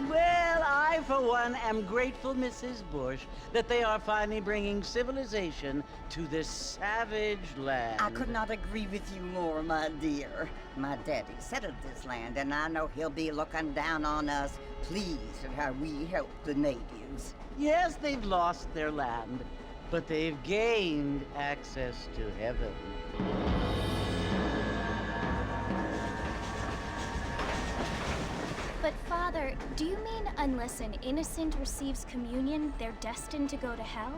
Well, I, for one, am grateful, Mrs. Bush, that they are finally bringing civilization to this savage land. I could not agree with you more, my dear. My daddy settled this land, and I know he'll be looking down on us, pleased at how we help the natives. Yes, they've lost their land, but they've gained access to heaven. But Father, do you mean unless an innocent receives communion, they're destined to go to hell?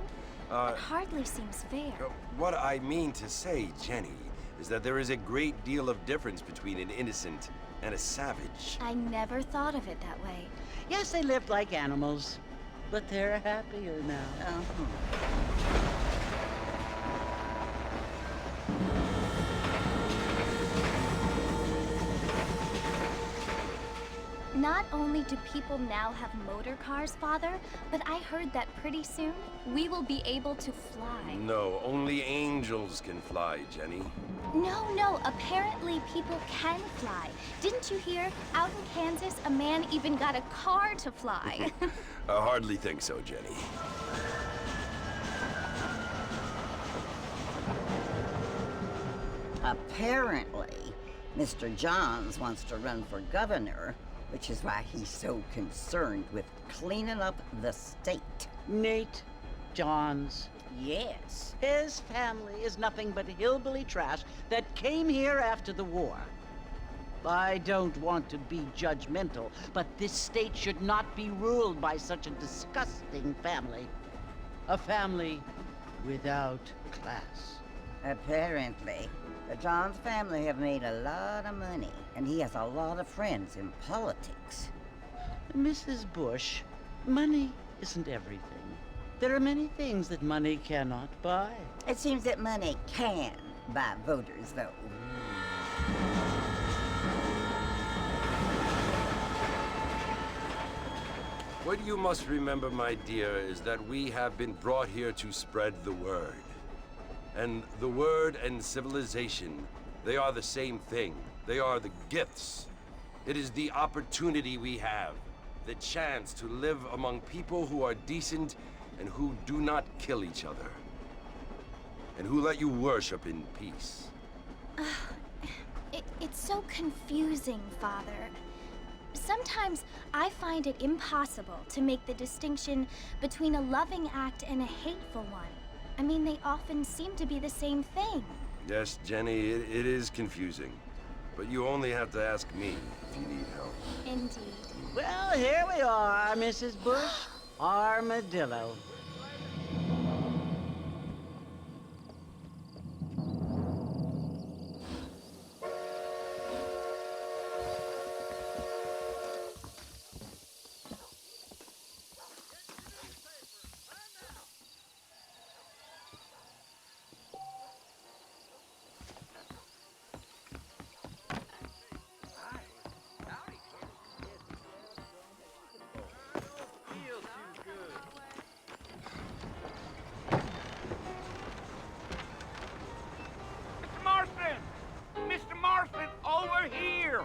That hardly seems fair. What I mean to say, Jenny, is that there is a great deal of difference between an innocent and a savage. I never thought of it that way. Yes, they lived like animals, but they're happier now. Not only do people now have motor cars, Father, but I heard that pretty soon we will be able to fly. No, only angels can fly, Jenny. No, apparently people can fly. Didn't you hear? Out in Kansas, a man even got a car to fly. I hardly think so, Jenny. Apparently, Mr. Johns wants to run for governor, which is why he's so concerned with cleaning up the state. Nate Johns. Yes. His family is nothing but hillbilly trash that came here after the war. I don't want to be judgmental, but this state should not be ruled by such a disgusting family. A family without class. Apparently, the Johns family have made a lot of money, and he has a lot of friends in politics. Mrs. Bush, money isn't everything. There are many things that money cannot buy. It seems that money can buy voters, though. What you must remember, my dear, is that we have been brought here to spread the word. And the word and civilization, they are the same thing. They are the gifts. It is the opportunity we have, the chance to live among people who are decent and who do not kill each other, and who let you worship in peace. It's so confusing, Father. Sometimes I find it impossible to make the distinction between a loving act and a hateful one. I mean, they often seem to be the same thing. Yes, Jenny, it is confusing. But you only have to ask me if you need help. Indeed. Well, here we are, Mrs. Bush. Armadillo. Mr. Marston, over here!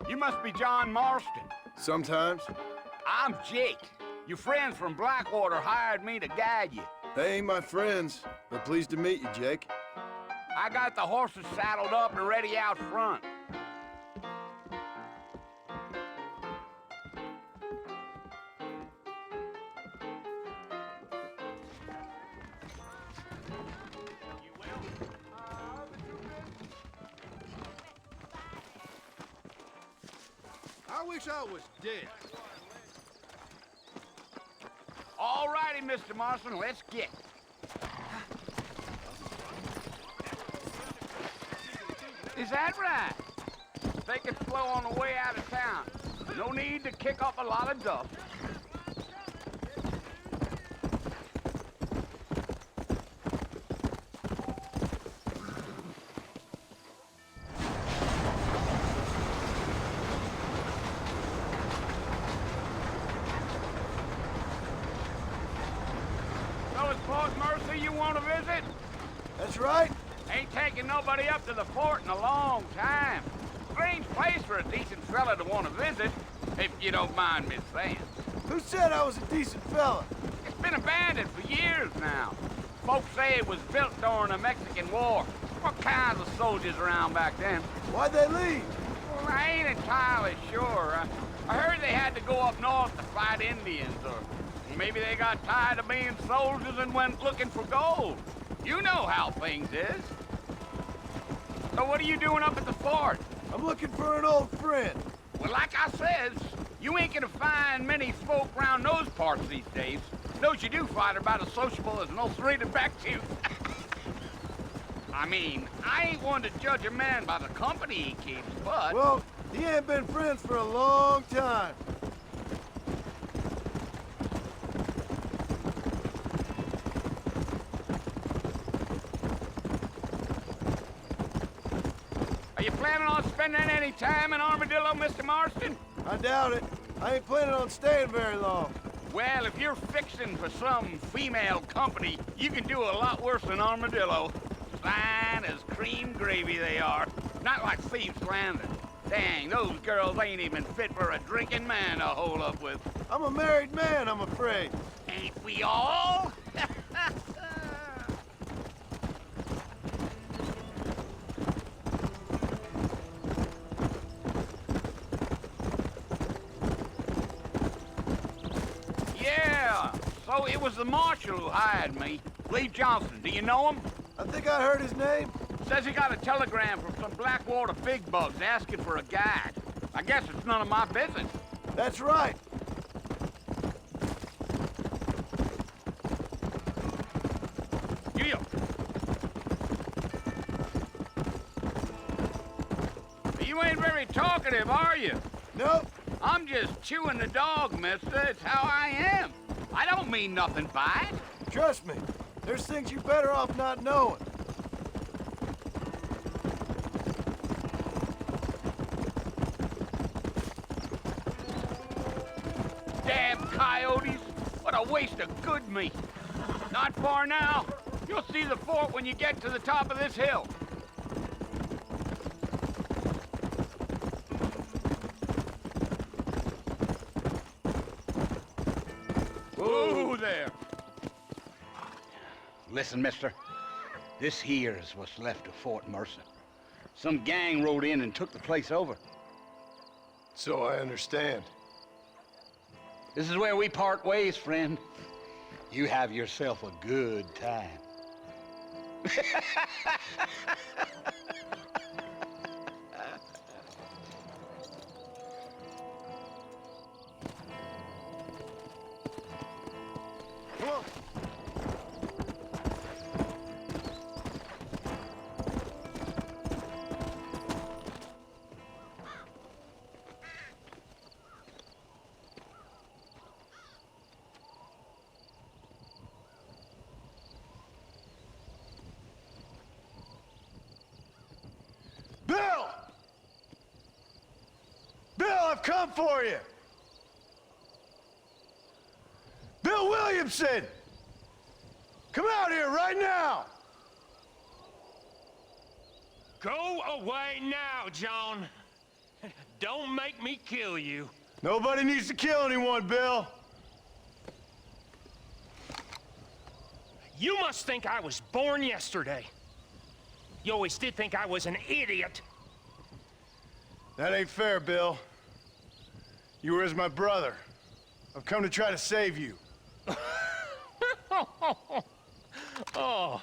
You must be John Marston. Sometimes. I'm Jake. Your friends from Blackwater hired me to guide you. They ain't my friends, but pleased to meet you, Jake. I got the horses saddled up and ready out front. I wish I was dead. All righty, Mr. Marston, let's get. Is that right? Take it slow on the way out of town. No need to kick up a lot of dust. So it's Port Mercy you want to visit? That's right. Ain't taken nobody up to the fort in a long time. Strange place for a decent fella to want to visit, if you don't mind me saying. Who said I was a decent fella? It's been abandoned for years now. Folks say it was built during the Mexican War. What kinds of soldiers around back then? Why'd they leave? Well, I ain't entirely sure. I heard they had to go up north to fight Indians, or maybe they got tired of being soldiers and went looking for gold. You know how things is. So what are you doing up at the fort? I'm looking for an old friend. Well, like I says, you ain't gonna find many folk around those parts these days. Those you do find are about as sociable as an ulcerated back tooth. I mean, I ain't one to judge a man by the company he keeps, but... Well, he ain't been friends for a long time. Are you planning on spending any time in Armadillo, Mr. Marston? I doubt it. I ain't planning on staying very long. Well, if you're fixing for some female company, you can do a lot worse than Armadillo. Fine as cream gravy they are. Not like Thieves Landing. Dang, those girls ain't even fit for a drinking man to hole up with. I'm a married man, I'm afraid. Ain't we all? Yeah, so it was the marshal who hired me. Lee Johnson, do you know him? I think I heard his name. Says he got a telegram from some Blackwater big bugs asking for a guide. I guess it's none of my business. That's right. Yeah. You ain't very talkative, are you? Nope. I'm just chewing the dog, mister. It's how I am. I don't mean nothing by it. Trust me. There's things you're better off not knowing. Damn coyotes. What a waste of good meat. Not far now. You'll see the fort when you get to the top of this hill. Whoa there. Listen, mister. This here is what's left of Fort Mercer. Some gang rode in and took the place over. So I understand. This is where we part ways, friend. You have yourself a good time. Come on. Bill! Bill, I've come for you! Bill Williamson! Come out here right now! Go away now, John. Don't make me kill you. Nobody needs to kill anyone, Bill. You must think I was born yesterday. You always did think I was an idiot. That ain't fair, Bill. You were as my brother. I've come to try to save you. Oh.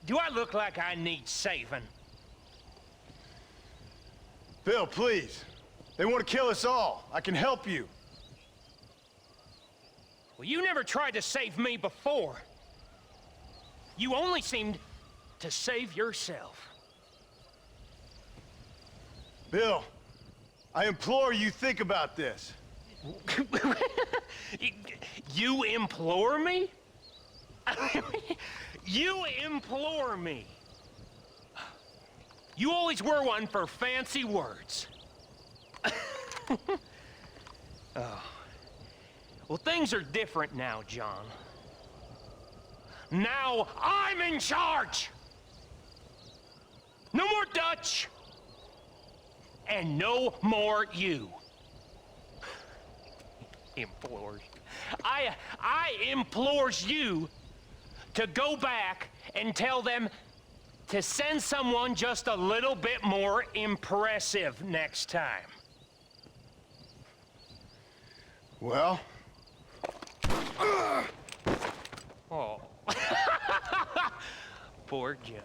Do I look like I need saving? Bill, please. They want to kill us all. I can help you. Well, you never tried to save me before. You only seemed to save yourself. Bill, I implore you think about this. You implore me? You implore me. You always were one for fancy words. Oh. Well, things are different now, John. Now I'm in charge! No more Dutch! And no more you. Implores. I implores you to go back and tell them to send someone just a little bit more impressive next time. Well? Oh. Poor John.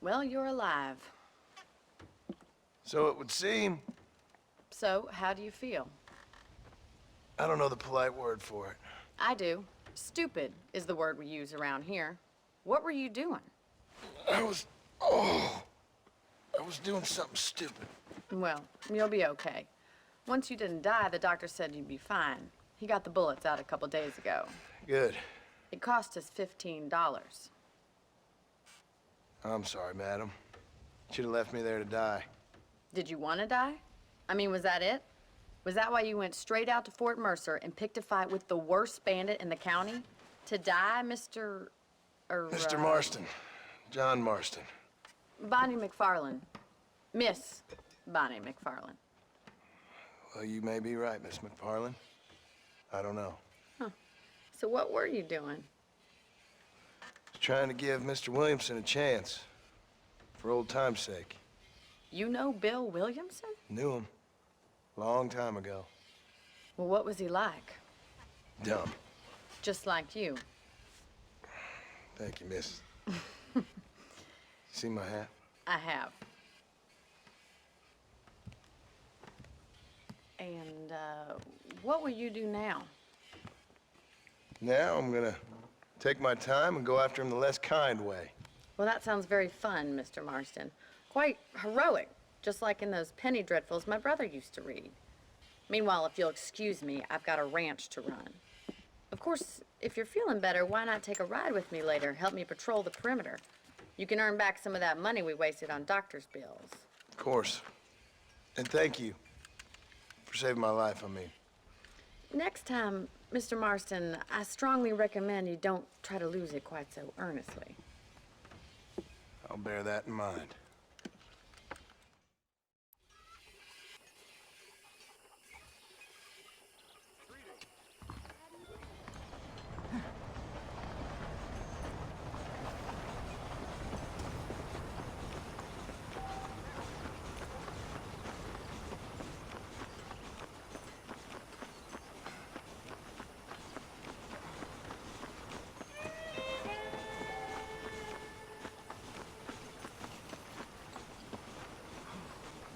Well, you're alive. So it would seem. So, how do you feel? I don't know the polite word for it. I do. Stupid is the word we use around here. What were you doing? I was doing something stupid. Well, you'll be okay. Once you didn't die, the doctor said you'd be fine. He got the bullets out a couple days ago. Good. It cost us $15. I'm sorry, madam. Should have left me there to die. Did you want to die? I mean, was that it? Was that why you went straight out to Fort Mercer and picked a fight with the worst bandit in the county? To die, Mr. Mr. Marston. John Marston. Bonnie McFarland. Miss Bonnie McFarland. Well, you may be right, Miss McFarland. I don't know. So what were you doing? Trying to give Mr. Williamson a chance. For old time's sake. You know Bill Williamson? Knew him. Long time ago. Well, what was he like? Dumb. Just like you. Thank you, miss. See my hat? I have. And, what will you do now? Now I'm gonna take my time and go after him the less kind way. Well, that sounds very fun, Mr. Marston. Quite heroic, just like in those penny dreadfuls my brother used to read. Meanwhile, if you'll excuse me, I've got a ranch to run. Of course, if you're feeling better, why not take a ride with me later? Help me patrol the perimeter. You can earn back some of that money we wasted on doctor's bills. Of course. And thank you for saving my life, I mean. Next time, Mr. Marston, I strongly recommend you don't try to lose it quite so earnestly. I'll bear that in mind.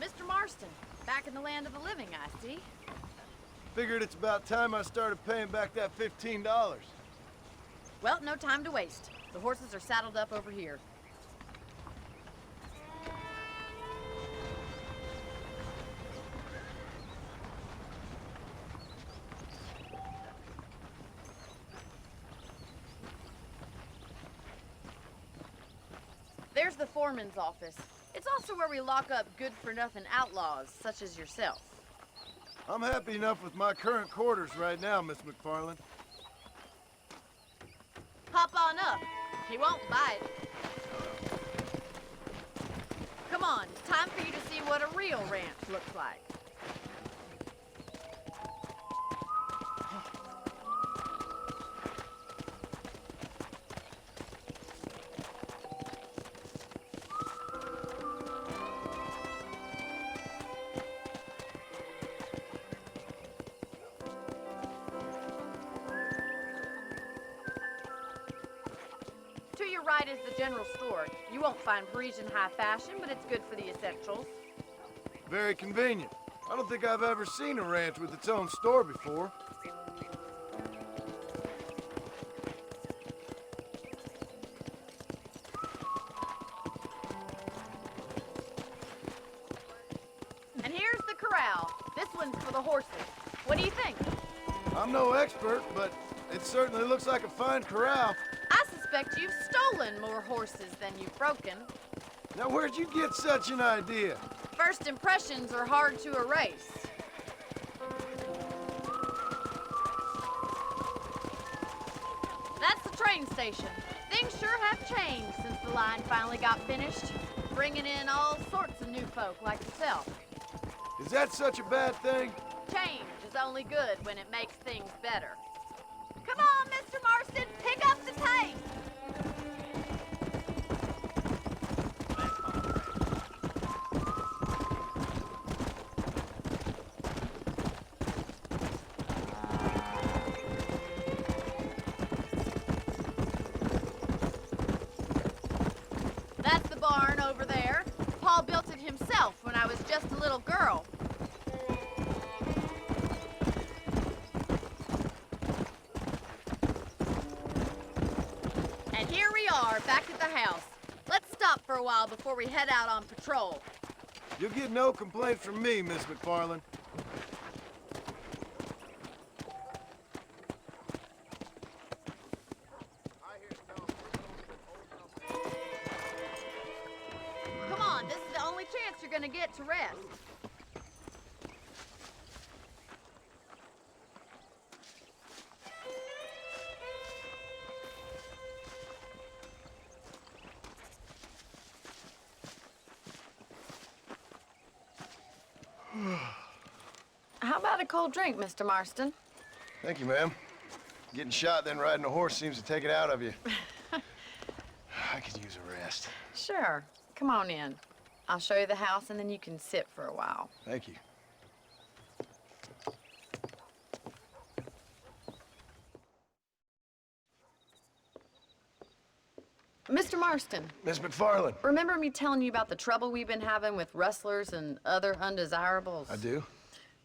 Mr. Marston, back in the land of the living, I see. Figured it's about time I started paying back that $15. Well, no time to waste. The horses are saddled up over here. There's the foreman's office. It's also where we lock up good-for-nothing outlaws, such as yourself. I'm happy enough with my current quarters right now, Miss McFarland. Hop on up. He won't bite. Come on, it's time for you to see what a real ranch looks like. side is the general store. You won't find Parisian high fashion, but it's good for the essentials. Very convenient. I don't think I've ever seen a ranch with its own store before. And here's the corral. This one's for the horses. What do you think? I'm no expert, but it certainly looks like a fine corral. I suspect you've stolen more horses than you've broken. Now, where'd you get such an idea? First impressions are hard to erase. That's the train station. Things sure have changed since the line finally got finished, bringing in all sorts of new folk like yourself. Is that such a bad thing? Change is only good when it makes things better. Come on, Mr. Marston, pick up the pace! That's the barn over there. Paul built it himself when I was just a little girl. And here we are, back at the house. Let's stop for a while before we head out on patrol. You'll get no complaint from me, Miss McFarland. Come on, this is the only chance you're gonna get to rest. How about a cold drink, Mr. Marston? Thank you, ma'am. Getting shot, then riding a horse seems to take it out of you. I could use a rest. Sure. Come on in. I'll show you the house, and then you can sit for a while. Thank you. Mr. Marston, Miss McFarland. remember me telling you about the trouble we've been having with rustlers and other undesirables? I do?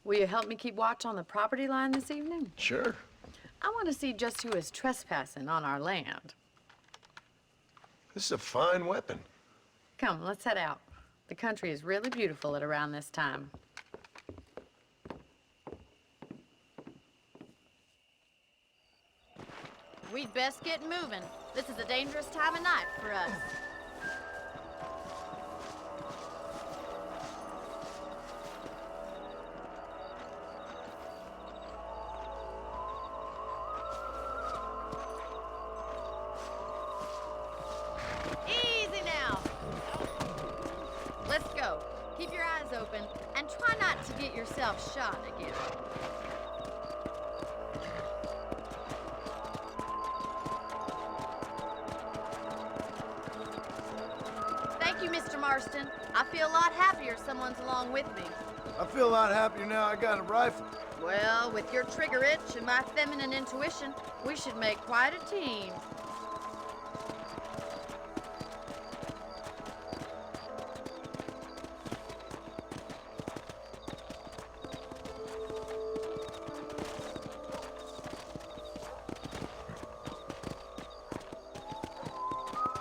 Will you help me keep watch on the property line this evening? Sure. I want to see just who is trespassing on our land. This is a fine weapon. Come, let's head out. The country is really beautiful at around this time. We'd best get moving. This is a dangerous time of night for us. Easy now. Let's go. Keep your eyes open and try not to get yourself shot again. Thank you, Mr. Marston. I feel a lot happier someone's along with me. I feel a lot happier now I got a rifle. Well, with your trigger itch and my feminine intuition, we should make quite a team.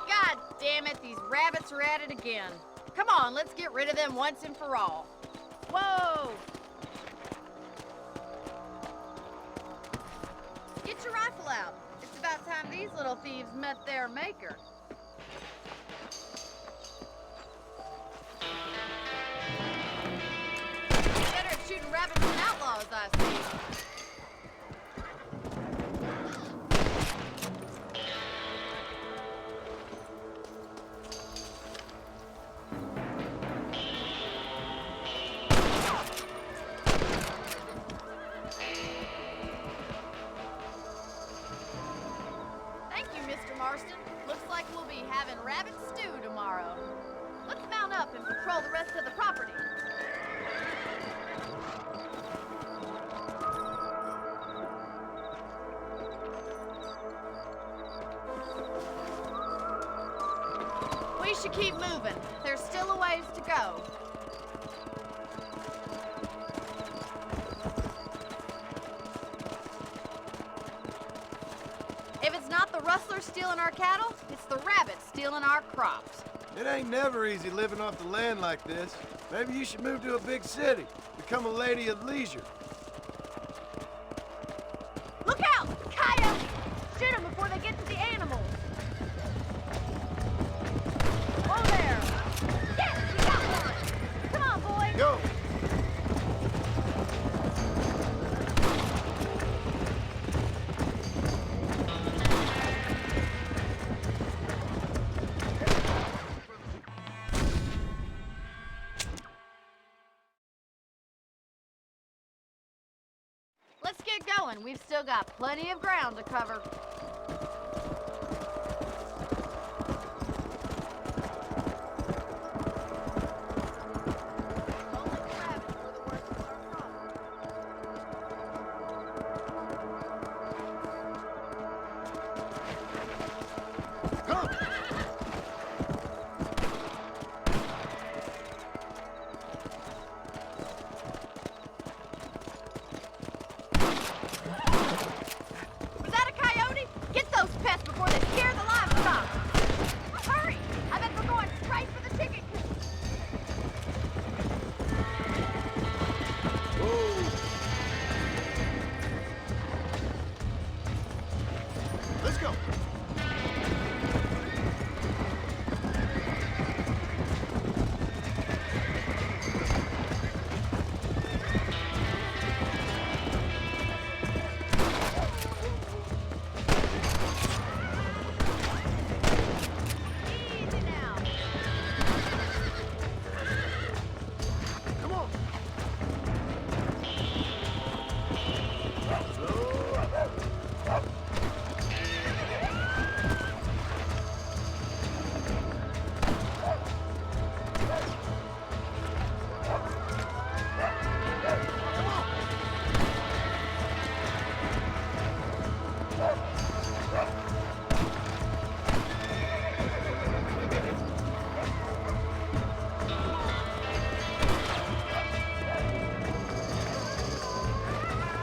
God damn it, these rabbits are at it again. Come on, let's get rid of them once and for all. Whoa! Get your rifle out. It's about time these little thieves met their maker. Better at shooting rabbits than outlaws, I see. Thank you, Mr. Marston. Looks like we'll be having rabbit stew tomorrow. Let's mount up and patrol the rest of the property. we should keep moving. There's still a ways to go. If it's not the rustlers stealing our cattle, it's the rabbits stealing our crops. It ain't never easy living off the land like this. Maybe you should move to a big city. Become a lady of leisure. Look out! Coyotes! Shoot them before they get to the animals. Oh, there! Yes, we got one! Come on, boys! Go! Let's get going. We've still got plenty of ground to cover. Was that a coyote? Get those pests before they scare the livestock. Hurry! I bet we're going straight for the chicken coop. Let's go! Easy now. Come on!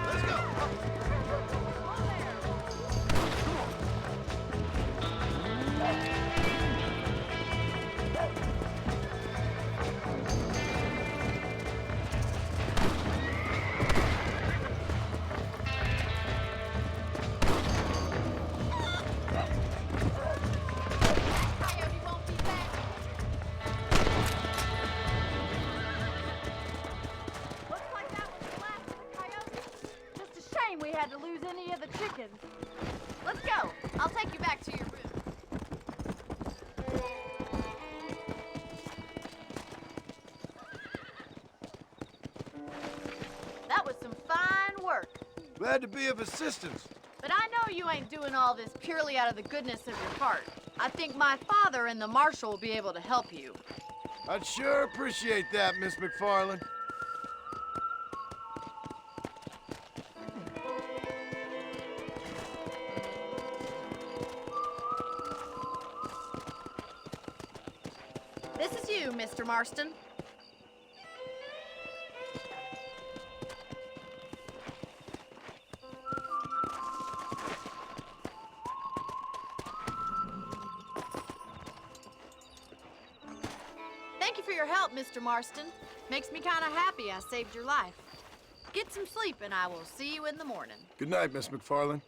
Let's go! Coyote won't be back. Looks like that was the last of the coyotes. Just a shame we had to lose any of the chickens. Let's go. I'll take you back to your room. That was some fine work. Glad to be of assistance. But I know you ain't doing all this purely out of the goodness of your heart. I think my father and the marshal will be able to help you. I'd sure appreciate that, Miss McFarland. This is you, Mr. Marston. Thank you for your help, Mr. Marston. Makes me kind of happy I saved your life. Get some sleep, and I will see you in the morning. Good night, Miss McFarland.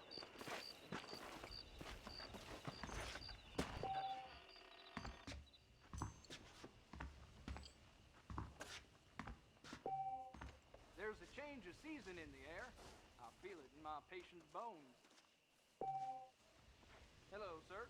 There's a change of season in the air. I feel it in my patient's bones. Hello, sir.